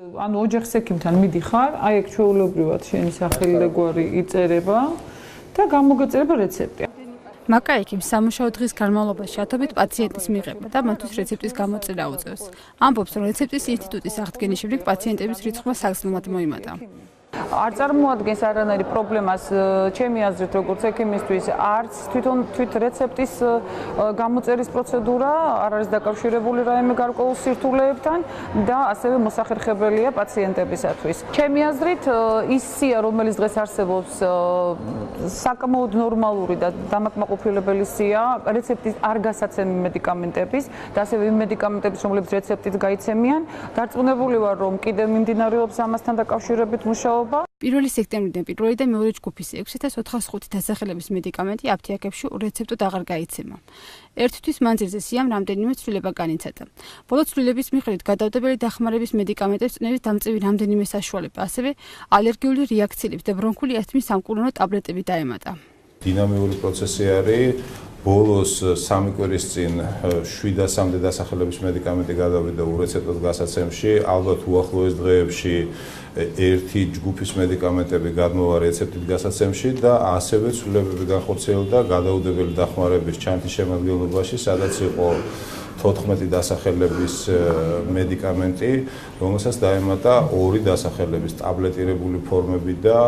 ანუ ოჯახის ექიმთან მიდიხარ, აი ეგ ჩვეულებრივად შენი სახელი და გვარი იწერება და გამოგეწერება რეცეპტი. მაკა ექიმს სამუშაო დღის განმავლობაში ათობით პაციენტის მიღება და მათთვის რეცეპტის გამოწერა უწევს. ამბობს, რომ რეცეპტის ინსტიტუტის აღდგენის შემდეგ პაციენტების რიცხვა საგრძნობლად მოიმატა. არ წარმოადგენს არანაირი პრობლემას ჩემი აზრით როგორც ექიმისთვის არც თვით რეცეპტის გამოწერის პროცედურა არ არის დაკავშირებული რაიმე გარკვეულ სირთულეებთან და ასევე მოსახერხებელია პაციენტებისათვის. ჩემი აზრით ის სია რომელიც დღეს არსებობს საკმაოდ ნორმალური და დამაკმაყოფილებელი სია რეცეპტის არ გასაცემი მედიკამენტების და ასევე იმ მედიკამენტების რომლებიც რეცეპტით გაიცემიან. დარწმუნებული ვარ რომ კიდევ მიმდინარეობს ამასთან დაკავშირებით მუშაობა. 1 სექტემბრიდან პირველი და მეორე ჯგუფის 6405 დასახელების მედიკამენტი აფთიაქებში რეცეპტად აღარ გაიცემა. ერთ თვის მანძილზე სიამ რამდენიმე ცვლილება განიცადა. ბოლო ცვლილების მიხედვით გადავდებელი დახმარების მედიკამენტებს წნევის დამწევი რამდენიმე საშუალება, ასევე ალერგიული რეაქციები და ბრონქული ასთმის სამკურნალო ტაბლეტები დაემატა. დინამიური პროცესი არის. ბოლოს 3 კვირის წინ 700-მდე დასახელების მედიკამენტი გადავიდა ურეცეპტად გასაცემში, ალბათ უახლოეს დღეებში ერთი ჯგუფის მედიკამენტები გადმოვა რეცეპტით გასაცემში და ასევე ცვლილებები განხორციელდა გადაუდებელი დახმარების ჩანთის შემადგენლობაში, სადაც იყო 14 დასახელების მედიკამენტი, რომელსაც დაემატა 2 დასახელების ტაბლეტირებული ფორმები და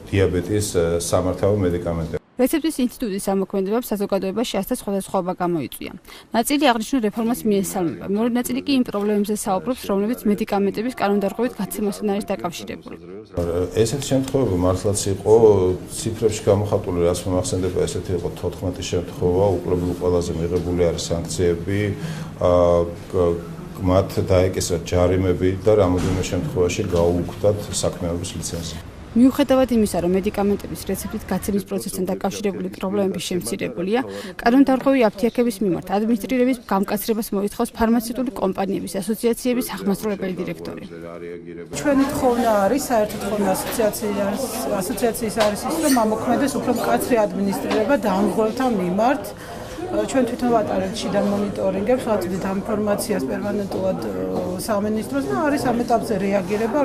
დიაბეტის სამართავო მედიკამენტები. რეცეპტის ინსტიტუტის ამოქმედებამ საზოგადოებაში ასთა სხვადასხვაობა გამოიწვია. ნაწილი აღნიშნულ რეფორმას მიესალმება, მეორე ნაწილი კი იმ პრობლემებზე საუბრობს, რომლებიც მედიკამენტების კანონდარღვევით გაცემასთან არის დაკავშირებული. ესეთი შემთხვევები მართლაც იყო ციფრებში გამოხატული, რაც მომახსენდება, ესეთი იყო 14 შემთხვევა, უკრებულ ყველაზე მიღებული არის სანქციები, მათ დაეკისრათ ჯარიმები და რამოდენიმე შემთხვევაში გაუუქმდათ საქმიანობის ლიცენზია. მიუხედავად იმისა, რომ მედიკამენტების რეცეპტით გაცემის პროცესთან დაკავშირებული პრობლემები შემცირებულია, კანონდარღვევი აფთიაქების მიმართ ადმინისტრირების გამკაცრებას მოითხოვს ფარმაცევტული კომპანიების ასოციაციების აღმასრულებელი დირექტორი. ჩვენი თხოვნა არის, საერთო თხოვნა ასოციაციის არის ის, რომ ამოქმედეს უფრო მკაცრი ადმინისტრირება დამღვრელთა მიმართ. ჩვენ თვითონ ვატარებთ შიდა მონიტორინგებს, ვაწვდით ამ ინფორმაციას პერმანენტულად სამინისტროს და არის ამ ეტაპზე რეაგირება.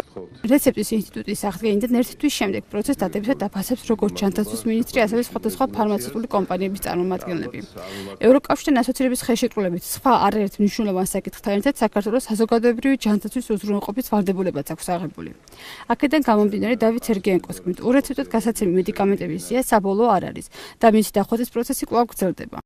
რეცეპტის ინსტიტუტის აღდგენიდან ერთი თვის შემდეგ პროცესს დადებითად დაფასებს როგორც ჯანმრთელობის მინისტრი, ასევე სხვადასხვა ფარმაცევტული კომპანიების წარმომადგენლები. ევროკავშირთან ასოცირების ხელშეკრულებით სხვა არაერთ მნიშვნელოვან საკითხთან ერთად საქართველოს საზოგადოებრივი ჯანმრთელობის უზრუნველყოფის ვალდებულებაც აქვს აღებული. აქედან გამომდინარე დავით სერგეენკოს თქმით, ურეცეპტად გასაცემი მედიკამენტების სია საბოლოო არ არის და მისი დახვეწის პროცესი კვლავ გრძელდება.